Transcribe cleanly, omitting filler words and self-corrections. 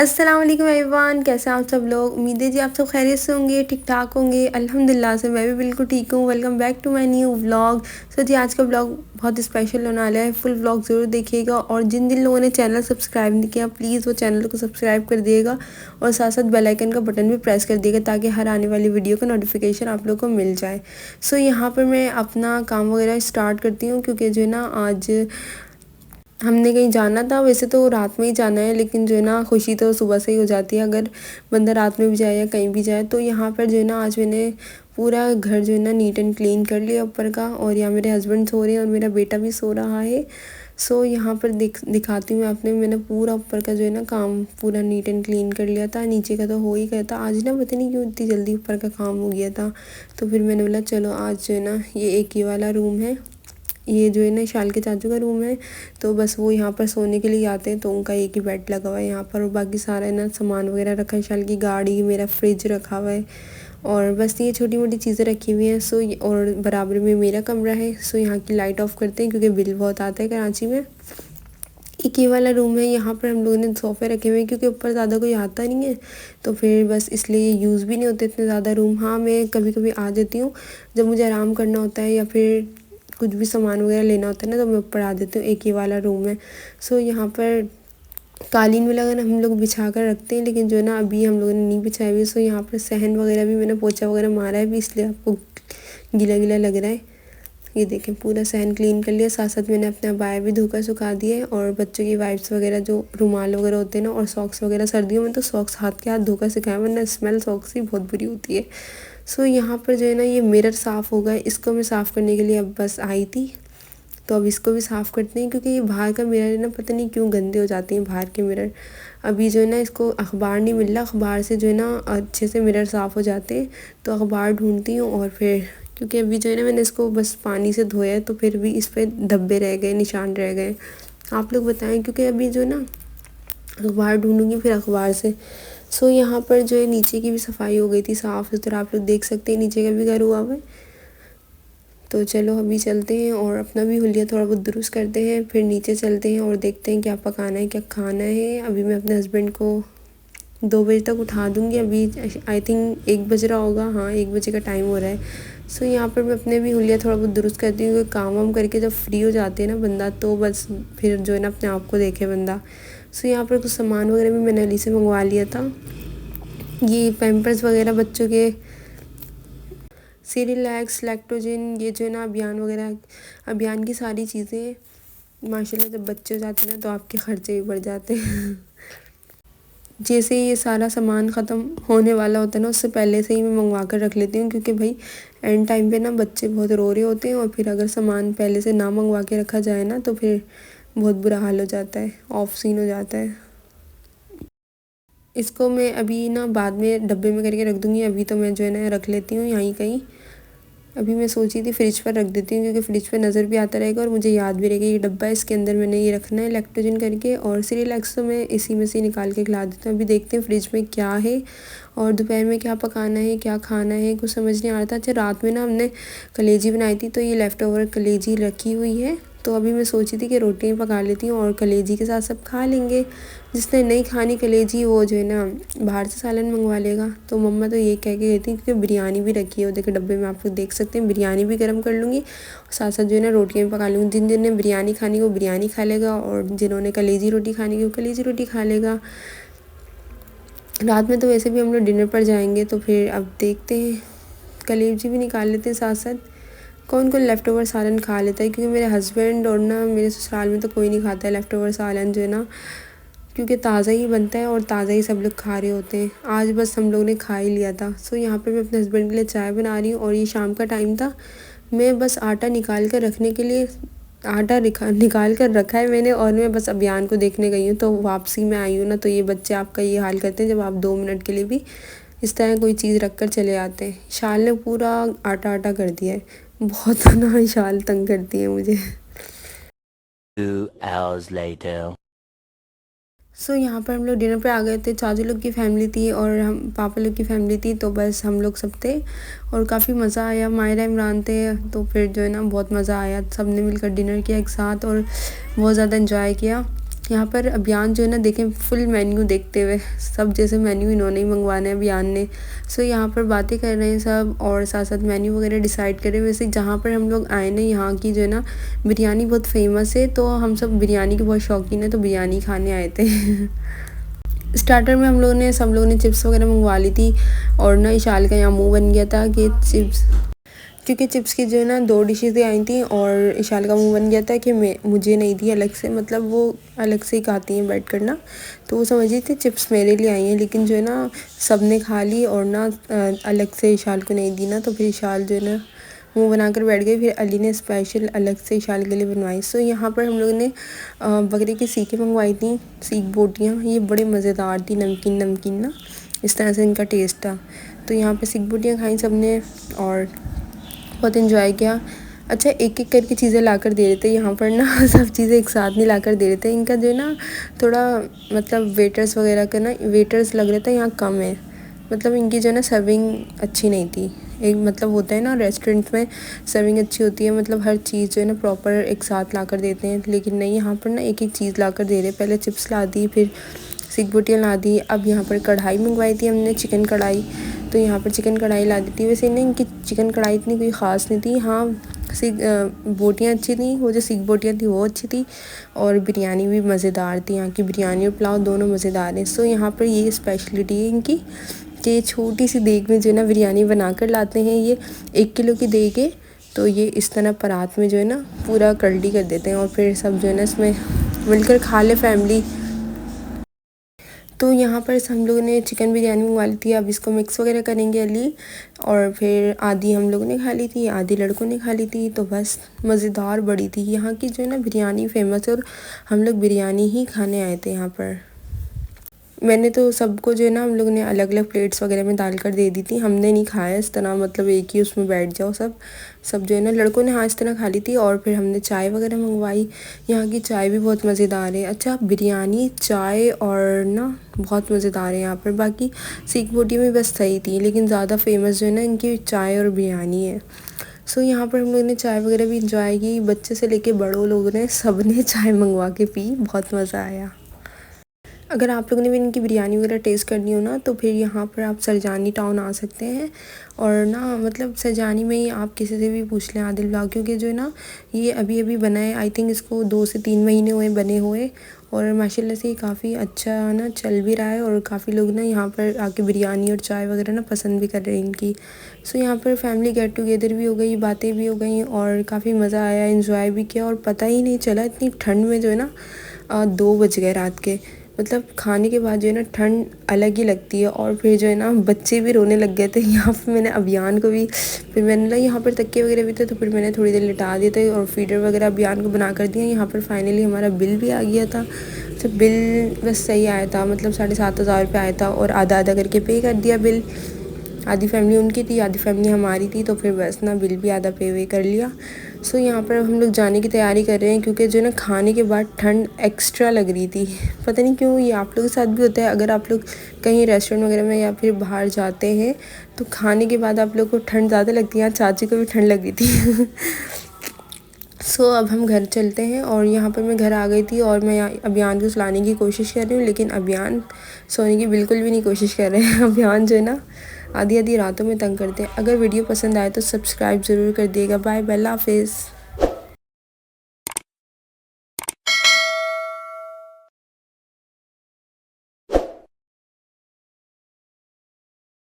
अस्सलाम वालेकुम एवरीवन, कैसे हैं आप सब लोग। उम्मीद है जी आप सब खैरियत से होंगे, ठीक ठाक होंगे। अल्हम्दुलिल्लाह से मैं भी बिल्कुल ठीक हूँ। Welcome back to my new vlog. So जी आज का व्लॉग बहुत स्पेशल होने वाला है। फुल व्लॉग ज़रूर देखिएगा और जिन जिन लोगों ने चैनल सब्सक्राइब नहीं किया प्लीज़ वो चैनल को सब्सक्राइब कर दिएगा और साथ साथ बेल आइकन का बटन भी प्रेस कर दिएगा ताकि हर आने वाली वीडियो का नोटिफिकेशन आप लोग को मिल जाए। सो यहाँ पर मैं अपना काम वगैरह स्टार्ट करती हूँ क्योंकि जो है ना आज हमने कहीं जाना था। वैसे तो रात में ही जाना है लेकिन जो है ना खुशी तो सुबह से ही हो जाती है अगर बंदा रात में भी जाए या कहीं भी जाए। तो यहाँ पर जो है ना आज मैंने पूरा घर जो है ना नीट एंड क्लीन कर लिया ऊपर का। और यहाँ मेरे हस्बैंड सो रहे हैं और मेरा बेटा भी सो रहा है। सो यहाँ पर दिखाती हूँ आपने, मैंने पूरा ऊपर का जो है ना काम पूरा नीट एंड क्लीन कर लिया था। नीचे का तो हो ही गया था। आज ना पता नहीं क्यों इतनी जल्दी ऊपर का काम हो गया था। तो फिर मैंने बोला चलो आज जो है ना ये एक ही वाला रूम है, ये जो है ना शाल के चाचू का रूम है। तो बस वो यहाँ पर सोने के लिए आते हैं तो उनका एक ही बेड लगा हुआ है यहाँ पर। और बाकी सारा है ना सामान वगैरह रखा है, शाल की गाड़ी, मेरा फ्रिज रखा हुआ है और बस ये छोटी मोटी चीज़ें रखी हुई हैं। सो और बराबर में मेरा कमरा है। सो यहाँ की लाइट ऑफ करते हैं क्योंकि बिल बहुत आता है कराची में। एक ये वाला रूम है, यहाँ पर हम लोगों ने सोफ़े रखे हुए हैं क्योंकि ऊपर ज़्यादा कोई आता नहीं है तो फिर बस इसलिए यूज़ भी नहीं होते इतने ज़्यादा रूम। हाँ मैं कभी कभी आ जाती हूँ जब मुझे आराम करना होता है या फिर कुछ भी सामान वगैरह लेना होता है ना तो मैं ऊपर आ जाती हूँ। एक ही वाला रूम है। सो यहाँ पर कालीन वगैरह हम लोग बिछा कर रखते हैं लेकिन जो है ना अभी हम लोगों ने नहीं बिछाई हुई। सो यहाँ पर सहन वगैरह भी मैंने पोछा वगैरह मारा है भी, इसलिए आपको गीला गीला लग रहा है। ये देखें पूरा सहन क्लीन कर लिया। साथ साथ मैंने अपने अबाया भी धोकर सुखा दिए और बच्चों की वाइप्स वगैरह जो रुमाल वगैरह होते हैं ना और सॉक्स वगैरह सर्दियों में तो सॉक्स हाथ के हाथ धोकर सिखाए वरना स्मेल सॉक्स की बहुत बुरी होती है। सो यहाँ पर जो है ना ये मिरर साफ़ हो गया, इसको मैं साफ़ करने के लिए अब बस आई थी तो अब इसको भी साफ़ करते हैं क्योंकि ये बाहर का मिरर है ना पता नहीं क्यों गंदे हो जाते हैं बाहर के मिरर। अभी जो है ना इसको अखबार नहीं मिल रहा, अखबार से जो है ना अच्छे से मिरर साफ़ हो जाते हैं तो अखबार ढूंढती हूँ। और फिर क्योंकि अभी जो है ना मैंने इसको बस पानी से धोया है तो फिर भी इस पर धब्बे रह गए, निशान रह गए। आप लोग बताएं क्योंकि अभी जो है ना अखबार ढूंढूंगी फिर अखबार से। सो यहाँ पर जो है नीचे की भी सफाई हो गई थी साफ़ सुथरा, आप लोग देख सकते हैं नीचे का भी घर हुआ हुआ है। तो चलो अभी चलते हैं और अपना भी हुलिया थोड़ा बहुत दुरुस्त करते हैं, फिर नीचे चलते हैं और देखते हैं क्या पकाना है क्या खाना है। अभी मैं अपने हस्बैंड को 2 बजे तक उठा दूँगी। अभी आई थिंक 1 बज रहा होगा, हाँ 1 बजे का टाइम हो रहा है। सो यहाँ पर मैं अपने भी हुलिया थोड़ा बहुत दुरुस्त करती हूँ क्योंकि काम वाम करके जब फ्री हो जाते हैं ना बंदा तो बस फिर जो है ना अपने आप को देखे बंदा। सो यहाँ पर कुछ सामान वगैरह भी मैंने अली से मंगवा लिया था, ये पैम्पर्स वगैरह बच्चों के, सिरिलैक्स, लैक्टोजन, ये जो है ना अभियान वगैरह, अभियान की सारी चीज़ें। माशाल्लाह जब बच्चे हो जाते हैं ना तो आपके ख़र्चे भी बढ़ जाते हैं। जैसे ही ये सारा सामान ख़त्म होने वाला होता है ना उससे पहले से ही मैं मंगवा कर रख लेती हूँ क्योंकि भाई एंड टाइम पे ना बच्चे बहुत रो रहे होते हैं और फिर अगर सामान पहले से ना मंगवा के रखा जाए ना तो फिर बहुत बुरा हाल हो जाता है, ऑफ सीन हो जाता है। इसको मैं अभी ना बाद में डब्बे में करके रख दूँगी, अभी तो मैं जो है ना रख लेती हूँ यहीं कहीं। अभी मैं सोची थी फ्रिज पर रख देती हूँ क्योंकि फ्रिज पे नज़र भी आता रहेगा और मुझे याद भी रहेगा ये डब्बा है इसके अंदर मैंने ये रखना है लैक्टोजन करके। और सिरिलैक्स तो मैं इसी में से निकाल के खिला देती हूँ। अभी देखते हैं फ्रिज में क्या है और दोपहर में क्या पकाना है क्या खाना है कुछ समझ नहीं आ रहा था। अच्छा रात में ना हमने कलेजी बनाई थी तो ये लेफ़्ट ओवर कलेजी रखी हुई है तो अभी मैं सोची थी कि रोटियाँ पका लेती हूँ और कलेजी के साथ सब खा लेंगे। जिसने नहीं खानी कलेजी वो जो है ना बाहर से सालन मंगवा लेगा। तो मम्मा तो ये कह के गई थी क्योंकि बिरयानी भी रखी है देखो डब्बे में, आप लोग देख सकते हैं। बिरयानी भी गर्म कर लूँगी और साथ साथ जो है ना रोटियाँ भी पका लूँगी। जिन जिन ने बिरयानी खानी वो बिरयानी खा लेगा और जिन्होंने कलेजी रोटी खानी वो कलेजी रोटी खा लेगा। रात में तो वैसे भी हम लोग डिनर पर जाएंगे तो फिर अब देखते हैं कलेजी भी निकाल लेते हैं साथ साथ। कौन कौन लेफ़्ट ओवर सालन खा लेता है क्योंकि मेरे हस्बैंड और ना मेरे ससुराल में तो कोई नहीं खाता है लेफ़्ट ओवर सालन जो है ना क्योंकि ताज़ा ही बनता है और ताज़ा ही सब लोग खा रहे होते हैं। आज बस हम लोग ने खा ही लिया था। सो यहाँ पे मैं अपने हस्बैंड के लिए चाय बना रही हूँ और ये शाम का टाइम था। मैं बस आटा निकाल कर रखने के लिए निकाल कर रखा है मैंने और मैं बस अभियान को देखने गई हूँ तो वापसी में आई हूँ ना तो ये बच्चे आपका ये हाल करते हैं जब आप 2 मिनट के लिए भी इस तरह कोई चीज़ रख कर चले आते हैं। शाल ने पूरा आटा आटा कर दिया है, बहुत ना शाल तंग करती है मुझे। 2 hours later. सो यहाँ पर हम लोग डिनर पे आ गए थे। चाचू लोग की फैमिली थी और हम पापा लोग की फैमिली थी तो बस हम लोग सब थे और काफ़ी मज़ा आया। मायरा इमरान थे तो फिर जो है ना बहुत मज़ा आया, सब ने मिलकर डिनर किया एक साथ और बहुत ज़्यादा इन्जॉय किया। यहाँ पर अभियान जो है ना देखें फुल मेन्यू देखते हुए, सब जैसे मेन्यू इन्होंने ही मंगवाना है अभियान ने। सो यहाँ पर बातें कर रहे हैं सब और साथ साथ मेन्यू वगैरह डिसाइड कर रहे हैं। वैसे जहाँ पर हम लोग आए ना, यहाँ की जो है ना बिरयानी बहुत फेमस है, तो हम सब बिरयानी के बहुत शौकीन है, तो बिरयानी खाने आए थे। स्टार्टर में सब लोगों ने चिप्स वगैरह मंगवा ली थी और ना इशाल का यहाँ मुँह बन गया था कि चिप्स, क्योंकि चिप्स की जो है ना 2 डिशेज़ आई थी और इशाल का मुंह बन गया था कि मुझे नहीं दी अलग से, मतलब वो अलग से ही खाती हैं बैठ कर ना, तो वो समझ रही थी चिप्स मेरे लिए आई हैं, लेकिन जो है ना सब ने खा ली और ना अलग से इशाल को नहीं दी ना, तो फिर इशाल जो है ना मुंह बनाकर बैठ गई। फिर अली ने स्पेशल अलग से इशाल के लिए बनवाई। सो यहाँ पर हम लोगों ने बकरे की सीखें मंगवाई थी, सीख बोटियाँ, ये बड़े मज़ेदार थी, नमकीन नमकीन ना, इस तरह से इनका टेस्ट था। तो यहाँ पर सीख बोटियाँ खाई सब ने और बहुत इन्जॉय किया। अच्छा एक एक करके चीज़ें ला कर दे रहे थे यहाँ पर ना, सब चीज़ें एक साथ नहीं ला कर दे रहे थे। इनका जो है ना थोड़ा मतलब वेटर्स वगैरह का ना, वेटर्स लग रहा था यहाँ कम है, मतलब इनकी जो है ना सर्विंग अच्छी नहीं थी। एक मतलब होता है ना रेस्टोरेंट में सर्विंग अच्छी होती है, मतलब हर चीज़ जो है ना प्रॉपर एक साथ ला कर देते हैं, लेकिन नहीं यहाँ पर ना एक एक चीज़ ला कर दे रहे। पहले चिप्स ला दी, फिर सीख बोटियाँ ला दी, अब यहाँ पर कढ़ाई मंगवाई थी हमने, चिकन कढ़ाई, तो यहाँ पर चिकन कढ़ाई ला दी थी। वैसे ना इनकी चिकन कढ़ाई इतनी कोई ख़ास नहीं थी, हाँ सीख बोटियाँ अच्छी थी, वो जो सीख बोटियाँ थी वो अच्छी थी और बिरयानी भी मज़ेदार थी। यहाँ की बिरयानी और पुलाव दोनों मज़ेदार हैं। सो यहाँ पर ये स्पेशलिटी है इनकी कि छोटी सी देग में जो है ना बिरयानी बना कर लाते हैं। ये 1 किलो की देग है, तो ये इस तरह परात में जो है ना पूरा कर्ली कर देते हैं और फिर सब जो है ना इसमें मिलकर खा ले फैमिली। तो यहाँ पर हम लोगों ने चिकन बिरयानी मंगवा ली थी, अब इसको मिक्स वगैरह करेंगे अली, और फिर आधी हम लोगों ने खा ली थी, आधी लड़कों ने खा ली थी, तो बस मज़ेदार बड़ी थी। यहाँ की जो है ना बिरयानी फेमस है और हम लोग बिरयानी ही खाने आए थे यहाँ पर। मैंने तो सबको जो है ना हम लोग ने अलग अलग प्लेट्स वगैरह में डाल कर दे दी थी, हमने नहीं खाया इस तरह, मतलब एक ही उसमें बैठ जाओ सब जो है ना लड़कों ने हाँ इस तरह खा ली थी। और फिर हमने चाय वगैरह मंगवाई, यहाँ की चाय भी बहुत मज़ेदार है। अच्छा बिरयानी चाय और ना बहुत मज़ेदार है यहाँ पर। बाकी सीख बोटी में बस सही थी, लेकिन ज़्यादा फेमस जो है ना इनकी चाय और बिरयानी है। सो यहाँ पर हम लोग ने चाय वगैरह भी इंजॉय की, बच्चे से लेके बड़ों लोगों ने सब ने चाय मंगवा के पी, बहुत मज़ा आया। अगर आप लोगों ने भी इनकी बिरयानी वगैरह टेस्ट करनी हो ना, तो फिर यहाँ पर आप सरजानी टाउन आ सकते हैं और ना मतलब सरजानी में ही आप किसी से भी पूछ लें आदिल ब्लॉग, क्योंकि जो है ना ये अभी अभी बना है, आई थिंक इसको 2 से 3 महीने हुए बने हुए, और माशाल्लाह से काफ़ी अच्छा ना चल भी रहा है और काफ़ी लोग ना यहाँ पर आके बिरयानी और चाय वगैरह ना पसंद भी कर रहे हैं इनकी। सो यहाँ पर फैमिली गेट टुगेदर भी हो गई, बातें भी हो गई और काफ़ी मज़ा आया, इन्जॉय भी किया और पता ही नहीं चला इतनी ठंड में जो है ना 2 बज गए रात के। मतलब खाने के बाद जो है ना ठंड अलग ही लगती है और फिर जो है ना बच्चे भी रोने लग गए थे। यहाँ पे मैंने अभियान को भी, फिर मैंने ना यहाँ पर तकिए वगैरह भी थे, तो फिर मैंने थोड़ी देर लिटा दिए थे और फीडर वगैरह अभियान को बना कर दिया। यहाँ पर फाइनली हमारा बिल भी आ गया था, तो बिल बस सही आया था, मतलब 7,500 रुपये आया था और आधा आधा करके पे कर दिया बिल। आधी फैमिली उनकी थी, आधी फैमिली हमारी थी, तो फिर बस ना बिल भी आधा पे वे कर लिया। सो यहाँ पर हम लोग जाने की तैयारी कर रहे हैं, क्योंकि जो ना खाने के बाद ठंड एक्स्ट्रा लग रही थी, पता नहीं क्यों, ये आप लोगों के साथ भी होता है। अगर आप लोग कहीं रेस्टोरेंट वगैरह में या फिर बाहर जाते हैं तो खाने के बाद आप लोग को ठंड ज़्यादा लगती है, यहाँ चाची को भी ठंड लग रही थी। सो अब हम घर चलते हैं और यहाँ पर मैं घर आ गई थी और मैं अभियान को सुलाने की कोशिश कर रही हूँ, लेकिन अभियान सोने की बिल्कुल भी नहीं कोशिश कर रहे हैं। अभियान जो है ना आधी आधी रातों में तंग करते हैं। अगर वीडियो पसंद आए तो सब्सक्राइब ज़रूर कर दिएगा। बाय बाय, अल्लाह हाफिज़।